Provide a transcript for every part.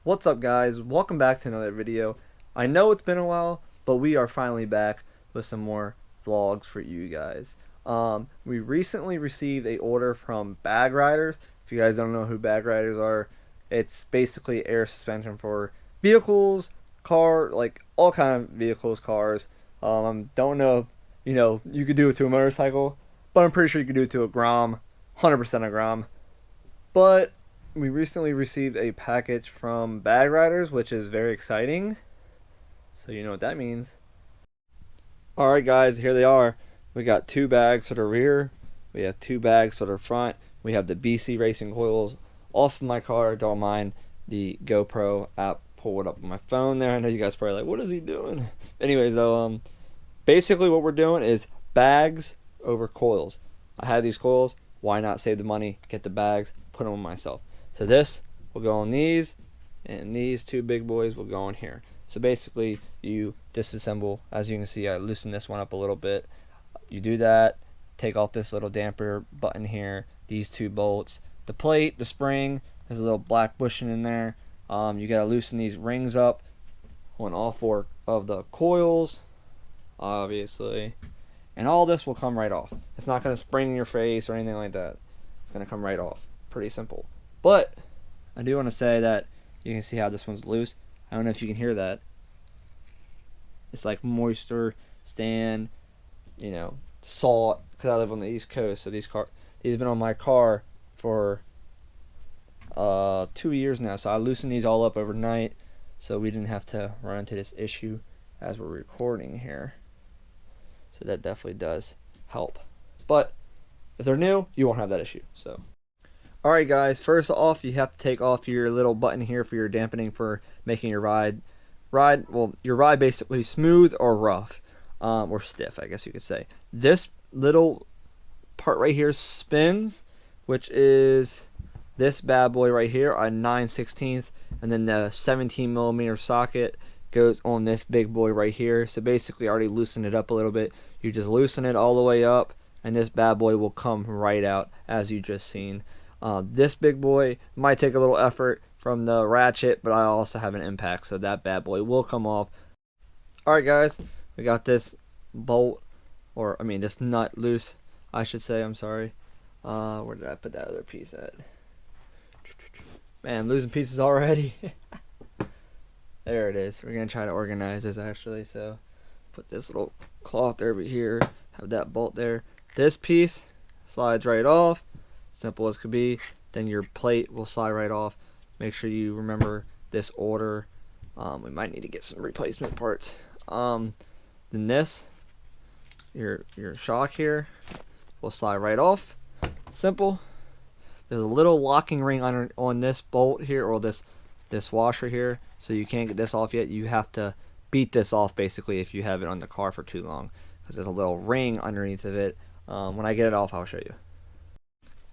What's up, guys? Welcome back to another video. I know it's been a while, but we are finally back with some more vlogs for you guys. We recently received a order from Bag Riders. If you guys don't know who Bag Riders are, it's basically air suspension for vehicles, like all kind of vehicles, cars. Don't know if, you could do it to a motorcycle, but I'm pretty sure you could do it to a Grom, 100% a Grom. But we recently received a package from Bag Riders, which is very exciting. So you know what that means. Alright guys, here they are. We got two bags for the rear. We have two bags for the front. We have the BC Racing coils off of my car. Don't mind the GoPro app pulled up on my phone there. I know you guys are probably like, what is he doing? Anyways though, basically what we're doing is bags over coils. I have these coils. Why not save the money, get the bags, put them on myself? So this will go on these, and these two big boys will go on here. So basically, you disassemble. As you can see, I loosened this one up a little bit. You do that, take off this little damper button here, these two bolts, the plate, the spring, there's a little black bushing in there. You gotta loosen these rings up on all four of the coils, obviously. And all this will come right off. It's not gonna spring in your face or anything like that. It's gonna come right off. Pretty simple. But I do want to say that you can see how this one's loose. I don't know if you can hear that. It's like moisture, stand, salt. Because I live on the East Coast, so these have been on my car for 2 years now. So I loosened these all up overnight, so we didn't have to run into this issue as we're recording here. So that definitely does help. But if they're new, you won't have that issue. So. Alright guys, first off, you have to take off your little button here for your dampening for making your ride basically smooth or rough, or stiff, I guess you could say. This little part right here spins, which is this bad boy right here, a 9/16, and then the 17mm socket goes on this big boy right here. So basically I already loosened it up a little bit. You just loosen it all the way up, and this bad boy will come right out as you just seen. This big boy might take a little effort from the ratchet, but I also have an impact, so that bad boy will come off. Alright guys, we got this bolt, this nut loose, I should say, I'm sorry. Where did I put that other piece at? Man, losing pieces already. There it is. We're going to try to organize this actually, so put this little cloth over here, have that bolt there. This piece slides right off. Simple as could be. Then your plate will slide right off. Make sure you remember this order. We might need to get some replacement parts. Then this, your shock here, will slide right off. Simple. There's a little locking ring on this bolt here, or this washer here, so you can't get this off yet. You have to beat this off basically if you have it on the car for too long, because there's a little ring underneath of it. When I get it off, I'll show you.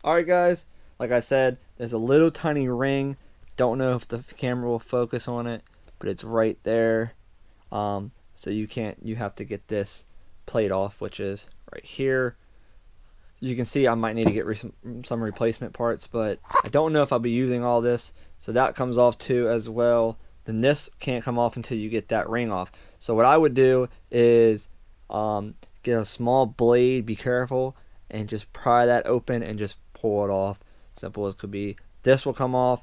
Alright guys, like I said, there's a little tiny ring. Don't know if the camera will focus on it, but it's right there. So you have to get this plate off, which is right here. You can see I might need to get some replacement parts, but I don't know if I'll be using all this. So that comes off too as well. Then this can't come off until you get that ring off. So what I would do is get a small blade, be careful, and just pry that open and just pull it off. Simple as could be. This will come off.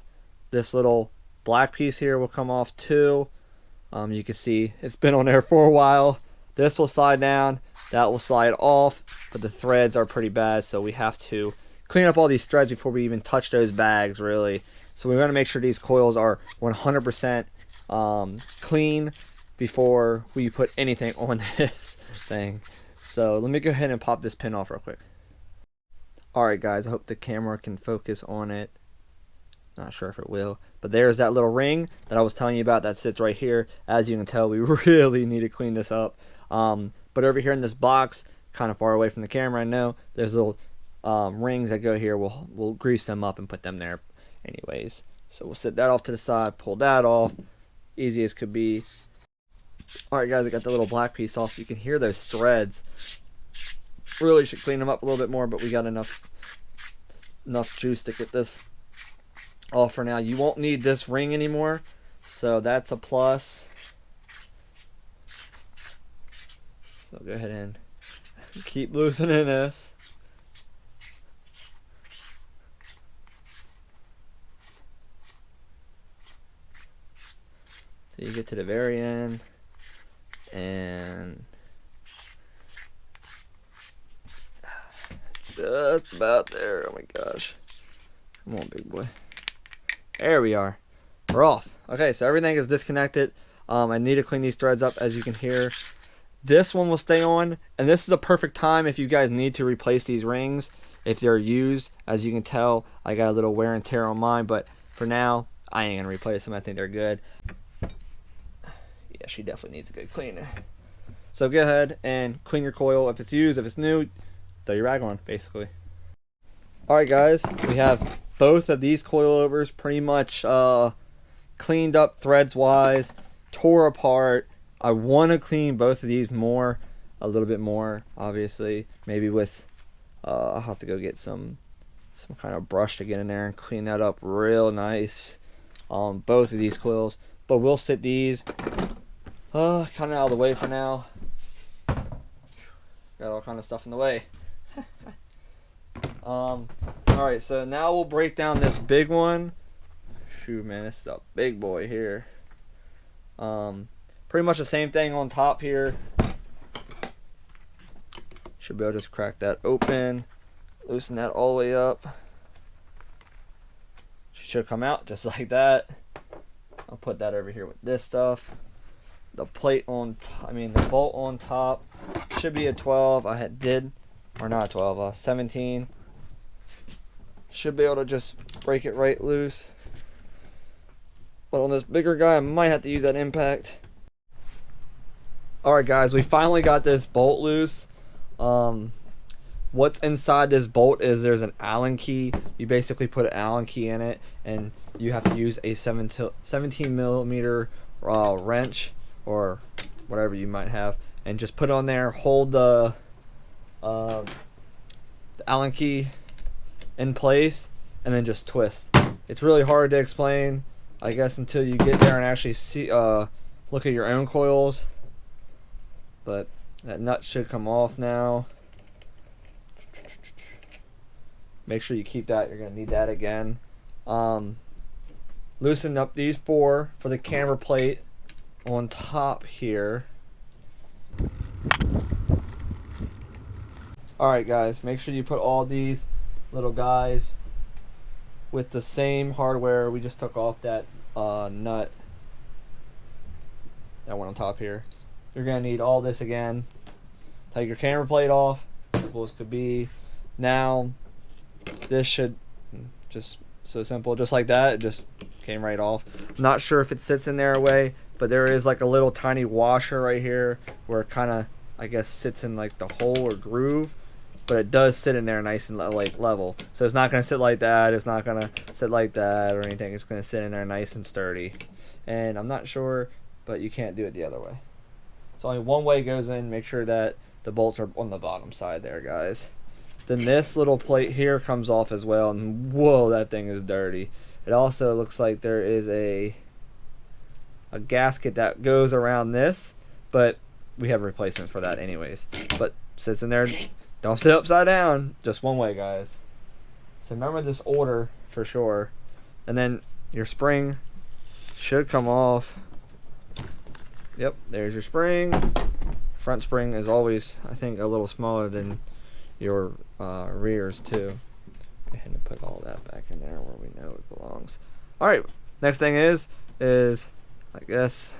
This little black piece here will come off too. You can see it's been on there for a while. This will slide down. That will slide off. But the threads are pretty bad, so we have to clean up all these threads before we even touch those bags, really. So we want to make sure these coils are 100% clean before we put anything on this thing. So let me go ahead and pop this pin off real quick. Alright guys, I hope the camera can focus on it. Not sure if it will. But there's that little ring that I was telling you about that sits right here. As you can tell, we really need to clean this up. But over here in this box, kind of far away from the camera, I know, there's little rings that go here. We'll grease them up and put them there anyways. So we'll set that off to the side, pull that off. Easy as could be. Alright guys, I got the little black piece off. You can hear those threads. Really should clean them up a little bit more, but we got enough juice to get this off for now. You won't need this ring anymore, so that's a plus. So go ahead and keep loosening this. So you get to the very end, and just about there. Oh my gosh. Come on, big boy. There we are. We're off. Okay, so everything is disconnected. I need to clean these threads up, as you can hear. This one will stay on, and this is the perfect time if you guys need to replace these rings if they're used. As you can tell, I got a little wear and tear on mine, but for now, I ain't gonna replace them. I think they're good. Yeah, she definitely needs a good clean. So go ahead and clean your coil. If it's used, if it's new, throw your rag on, basically. Alright guys, we have both of these coilovers pretty much cleaned up threads wise, tore apart. I want to clean both of these more, a little bit more, obviously. Maybe with, I'll have to go get some kind of brush to get in there and clean that up real nice on both of these coils. But we'll sit these kind of out of the way for now. Got all kind of stuff in the way. Alright, so now we'll break down this big one. Shoot, man, this is a big boy here. Pretty much the same thing on top here. Should be able to just crack that open, loosen that all the way up. She should come out just like that. I'll put that over here with this stuff. The plate on, the bolt on top should be a 12. Or not 12, 17. Should be able to just break it right loose. But on this bigger guy, I might have to use that impact. Alright guys, we finally got this bolt loose. What's inside this bolt is there's an Allen key. You basically put an Allen key in it, and you have to use a 17 millimeter wrench or whatever you might have, and just put it on there, hold the Allen key in place, and then just twist. It's really hard to explain, I guess, until you get there and actually see look at your own coils. But that nut should come off now. Make sure you keep that. You're going to need that again. Loosen up these four for the camber plate on top here. Alright guys, make sure you put all these little guys with the same hardware. We just took off that nut. That one on top here. You're going to need all this again. Take your camber plate off. Simple as could be. Now, this should just so simple. Just like that. It just came right off. Not sure if it sits in there away, but there is like a little tiny washer right here where it kind of, I guess, sits in like the hole or groove. But it does sit in there nice and like level. So it's not going to sit like that. It's not going to sit like that or anything. It's going to sit in there nice and sturdy. And I'm not sure, but you can't do it the other way. So only one way goes in. Make sure that the bolts are on the bottom side there, guys. Then this little plate here comes off as well. And whoa, that thing is dirty. It also looks like there is a gasket that goes around this. But we have replacements for that anyways. But sits in there. Don't sit upside down. Just one way, guys. So remember this order for sure. And then your spring should come off. Yep, there's your spring. Front spring is always, I think, a little smaller than your rears too. Go ahead and put all that back in there where we know it belongs. Alright, next thing is I guess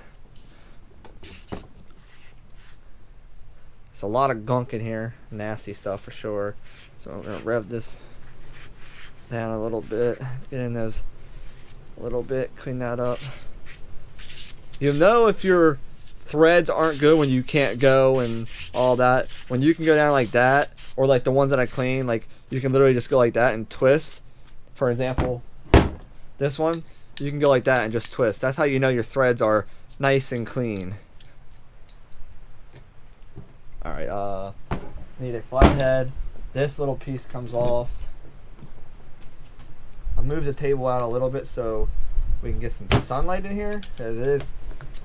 it's a lot of gunk in here. Nasty stuff for sure. So I'm gonna rev this down a little bit, get in those a little bit, clean that up. You'll know if your threads aren't good when you can't go and all that. When you can go down like that, or like the ones that I clean, like you can literally just go like that and twist. For example, this one, you can go like that and just twist. That's how you know your threads are nice and clean. Alright, need a flathead. This little piece comes off. I'll move the table out a little bit so we can get some sunlight in here, because it is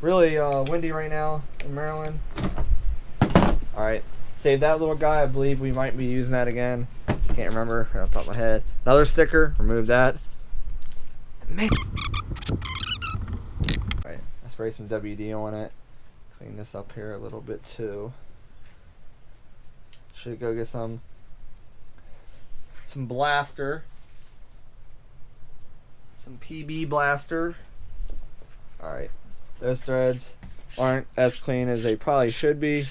really windy right now in Maryland. Alright, save that little guy. I believe we might be using that again. Can't remember right off the top of my head. Another sticker, remove that. Man. Alright, I spray some WD on it. Clean this up here a little bit too. Should go get some blaster. Some PB blaster. Alright, those threads aren't as clean as they probably should be,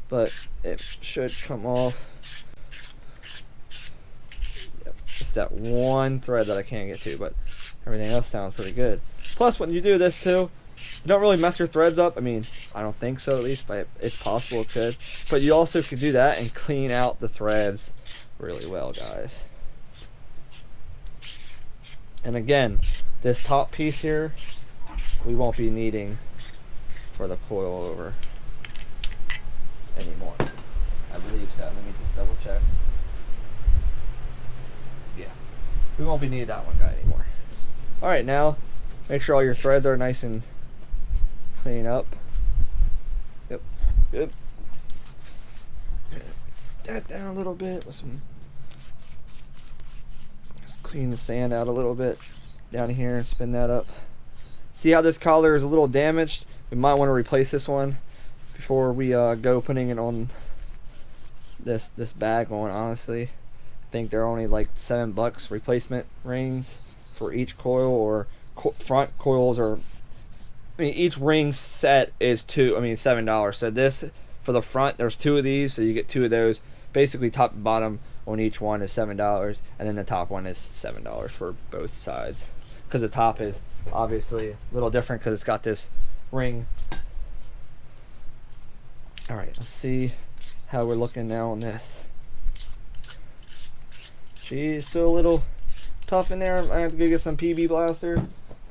but it should come off. Yep, just that one thread that I can't get to, but everything else sounds pretty good. Plus, when you do this too, you don't really mess your threads up. I mean, I don't think so, at least, but it's possible it could. But you also could do that and clean out the threads really well, guys. And again, this top piece here, we won't be needing for the coilover anymore. I believe so. Let me just double check. Yeah, we won't be needing that one guy anymore. All right, now make sure all your threads are nice and clean up. Yep, good. Okay, that down a little bit with some. Just clean the sand out a little bit down here and spin that up. See how this collar is a little damaged? We might want to replace this one before we go putting it on this bag on. Honestly, I think they're only like $7 replacement rings for each coil, or front coils are. I mean, each ring set is $7. So this for the front, there's 2 of these, so you get 2 of those. Basically, top to bottom on each one is $7, and then the top one is $7 for both sides. Because the top is obviously a little different because it's got this ring. All right, let's see how we're looking now on this. She's still a little tough in there. I have to go get some PB blaster,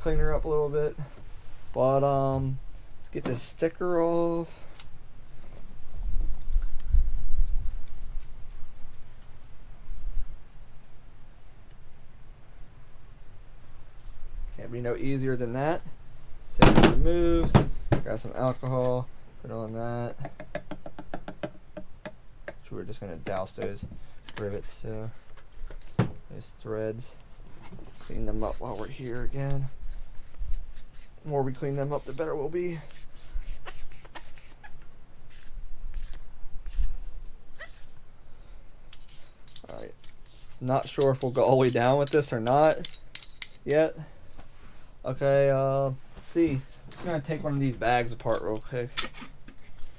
clean her up a little bit. But let's get this sticker off. Can't be no easier than that. Sand removes. Got some alcohol. Put on that. So we're just gonna douse those rivets, those threads. Clean them up while we're here again. The more we clean them up, the better we'll be. Alright. Not sure if we'll go all the way down with this or not yet. Okay, let's see. I'm just gonna take one of these bags apart real quick.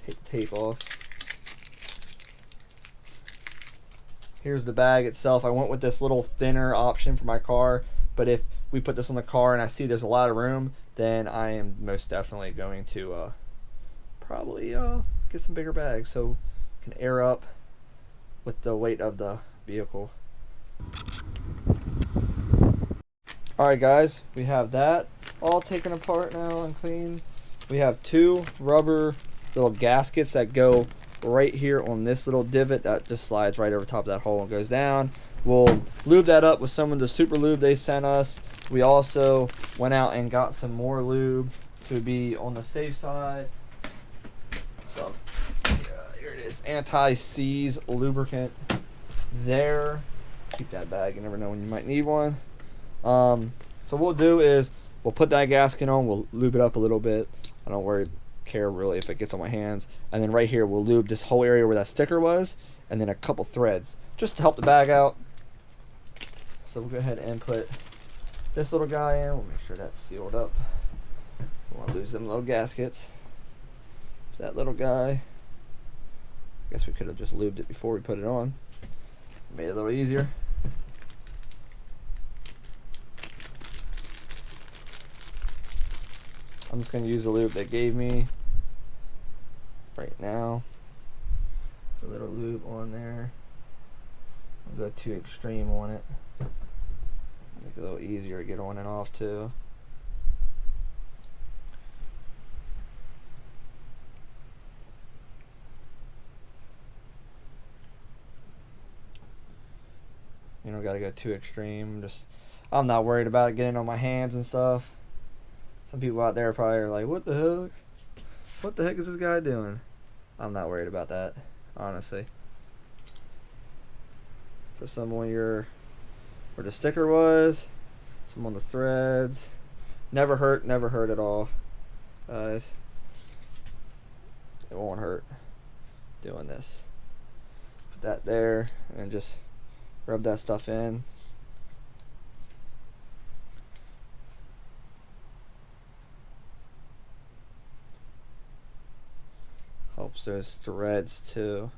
Take the tape off. Here's the bag itself. I went with this little thinner option for my car, but if we put this on the car and I see there's a lot of room, then I am most definitely going to probably get some bigger bags so it can air up with the weight of the vehicle. Alright guys, we have that all taken apart now and clean. We have 2 rubber little gaskets that go right here on this little divot that just slides right over top of that hole and goes down. We'll lube that up with some of the super lube they sent us. We also went out and got some more lube to be on the safe side. So here it is, anti-seize lubricant there. Keep that bag, you never know when you might need one. So what we'll do is we'll put that gasket on, we'll lube it up a little bit. I don't care really if it gets on my hands. And then right here we'll lube this whole area where that sticker was, and then a couple threads just to help the bag out. So we'll go ahead and put this little guy in. We'll make sure that's sealed up. We want to lose them little gaskets. That little guy. I guess we could have just lubed it before we put it on. Made it a little easier. I'm just going to use the lube they gave me right now. A little lube on there. I'll go too extreme on it. Make it a little easier to get on and off too. You don't got to go too extreme. I'm not worried about it getting on my hands and stuff. Some people out there probably are like, what the heck? What the heck is this guy doing? I'm not worried about that, honestly. For some where the sticker was, some on the threads. Never hurt at all, guys. It won't hurt doing this. Put that there and just rub that stuff in. Helps those threads too.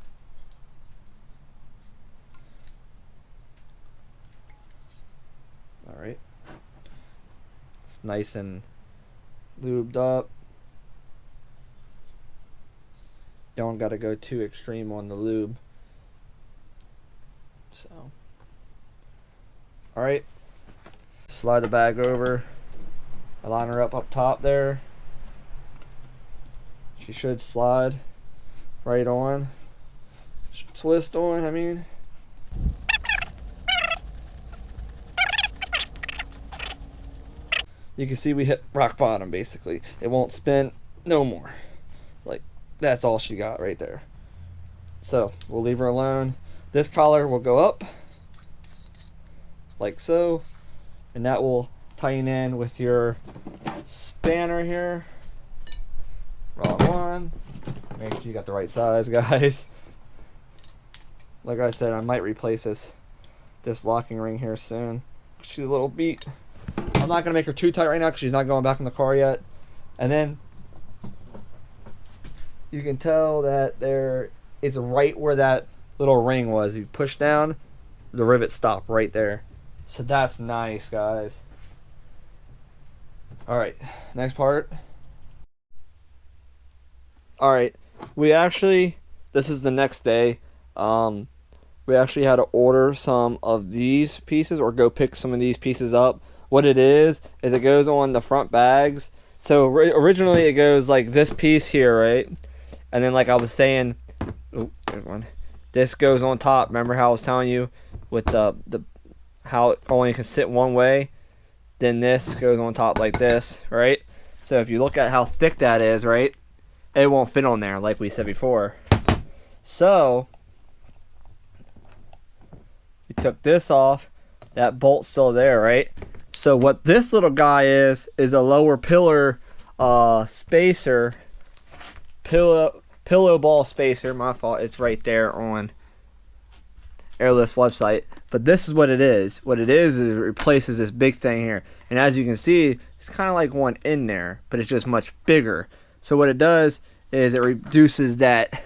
Alright. It's nice and lubed up. Don't gotta go too extreme on the lube. So, alright. Slide the bag over. I line her up top there. She should slide right on. Twist on, I mean. You can see we hit rock bottom basically. It won't spin no more. Like, that's all she got right there. So we'll leave her alone. This collar will go up like so, and that will tighten in with your spanner here. Wrong one. Make sure you got the right size, guys. Like I said, I might replace this locking ring here soon. She's a little beat. I'm not gonna make her too tight right now because she's not going back in the car yet. And then you can tell that there, it's right where that little ring was. You push down, the rivet stopped right there. So that's nice, guys. All right, next part. All right, we actually, this is the next day. We actually had to order some of these pieces or go pick some of these pieces up. What it is it goes on the front bags. So originally it goes like this piece here, right? And then like I was saying, oh, there's one. This goes on top. Remember how I was telling you with the how it only can sit one way? Then this goes on top like this, right? So if you look at how thick that is, right? It won't fit on there like we said before. So we took this off. That bolt's still there, right? So what this little guy is a lower pillar spacer, pillow ball spacer. My fault. It's right there on Airlift's website. But this is what it is. What it is it replaces this big thing here. And as you can see, it's kind of like one in there, but it's just much bigger. So what it does is it reduces that,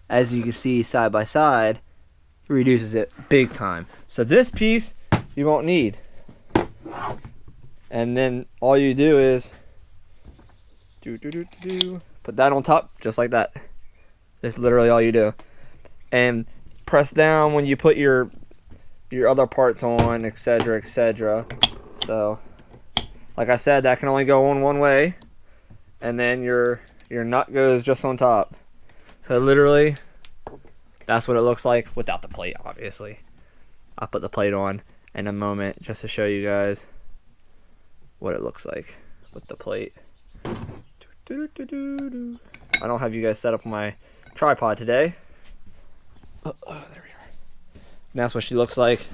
as you can see side by side, it reduces it big time. So this piece you won't need. And then all you do is put that on top just like that. That's literally all you do. And press down when you put your other parts on, etc., etc. So like I said, that can only go on one way, and then your nut goes just on top. So literally that's what it looks like without the plate, obviously. I'll put the plate on in a moment just to show you guys what it looks like with the plate. I don't have you guys set up my tripod today. Oh, there we are. And that's what she looks like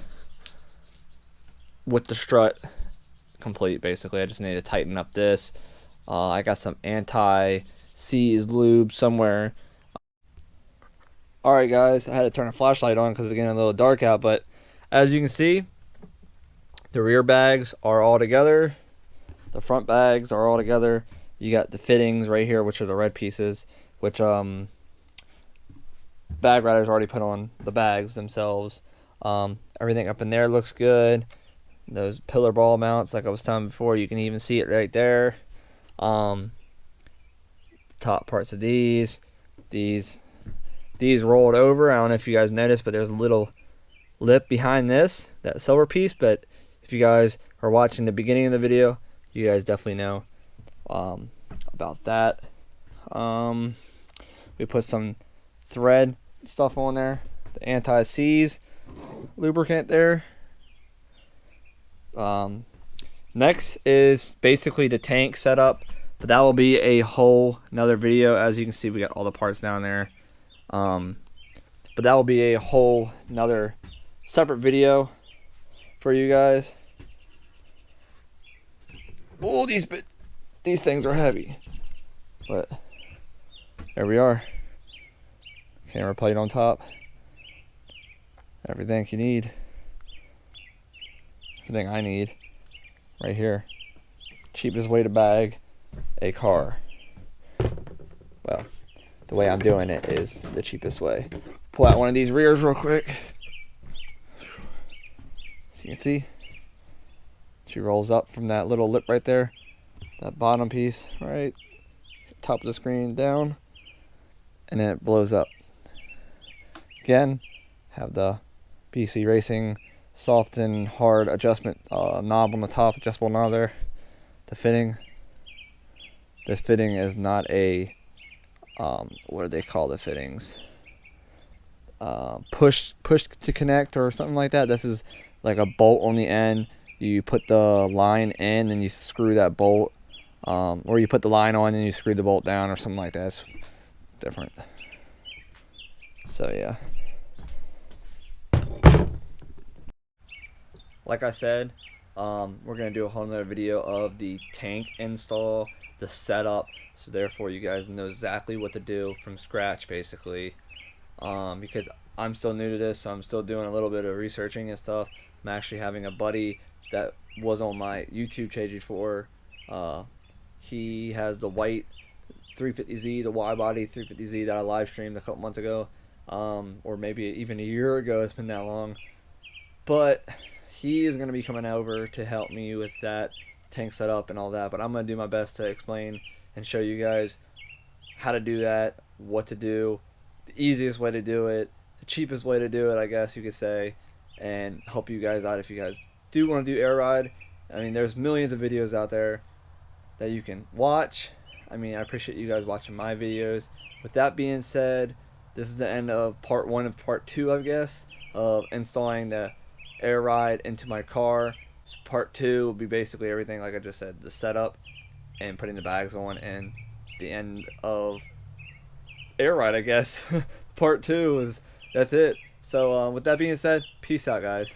with the strut complete, basically. I just need to tighten up this. I got some anti-seize lube somewhere. Alright guys, I had to turn a flashlight on because it's getting a little dark out, but as you can see, the rear bags are all together. The front bags are all together. You got the fittings right here, which are the red pieces, which bag riders already put on the bags themselves. Everything up in there looks good. Those pillar ball mounts, like I was telling before, you can even see it right there. Top parts of these rolled over. I don't know if you guys noticed, but there's a little lip behind that silver piece. But if you guys are watching the beginning of the video, you guys definitely know about that. We put some thread stuff on there, the anti-seize lubricant there. Next is basically the tank setup, but that will be a whole another video. As you can see, we got all the parts down there. But that will be a whole another separate video for you guys. Oh, these things are heavy, but there we are. Camera plate on top. Everything you need. Everything I need. Right here. Cheapest way to bag a car. Well, the way I'm doing it is the cheapest way. Pull out one of these rears real quick. So you can see, she rolls up from that little lip right there. That bottom piece, right? Top of the screen down. And then it blows up. Again, have the BC Racing soft and hard adjustment knob on the top, adjustable knob there. The fitting. This fitting is not a what do they call the fittings? Push to connect or something like that. This is like a bolt on the end. You put the line in and you screw that bolt, or you put the line on and you screw the bolt down or something like that. It's different. So yeah. Like I said, we're gonna do a whole nother video of the tank install, the setup, so therefore you guys know exactly what to do from scratch, basically. Because I'm still new to this, so I'm still doing a little bit of researching and stuff. I'm actually having a buddy that was on my YouTube page before. He has the white 350Z, the Y body 350Z that I live streamed a couple months ago, or maybe even a year ago. It's been that long, but he is going to be coming over to help me with that tank setup and all that. But I'm going to do my best to explain and show you guys how to do that, what to do, the easiest way to do it, the cheapest way to do it, I guess you could say, and help you guys out if you guys do want to do air ride. I mean, there's millions of videos out there that you can watch. I mean, I appreciate you guys watching my videos. With that being said, this is the end of part 1 of part 2, I guess, of installing the air ride into my car. So part 2 will be basically everything like I just said, the setup and putting the bags on, and the end of air ride, I guess. Part 2 is, that's it. So with that being said, peace out, guys.